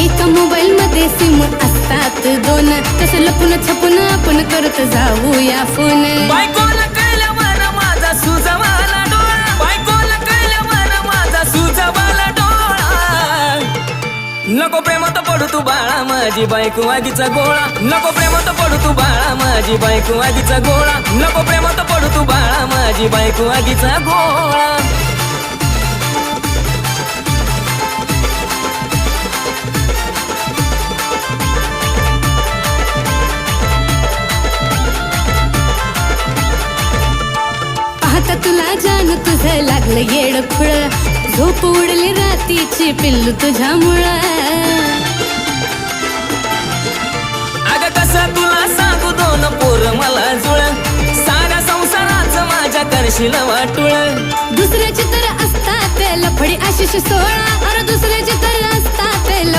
एका मोबाईल मध्ये सिम असतात दोन, तसं लपून छपून आपण करत जाऊया फोन. बायकोला कळल्यावर माझा सुजवाला डोळा, बायकोला कळल्यावर माझा सुजवाला डोळा. नको प्रेमात पडू तू बाळा माझी बायको आगीचा गोळा, नको प्रेमात पडू तू बाळा माझी बायको आगीचा गोळा, नको प्रेमात पडू तू बाळा माझी बायको आगीचा गोळा. आता तुला जान तुझं लागलं येड खुळ, झोप उडली रातीची पिल्लू तुझ्यामुळं. अग कसं तुला सांगू दोन पोर मला जुळ, साऱ्या संसाराचं माझ्या करशील वाटुळ. दुसऱ्याची तर असतात लफडी आशिष 16,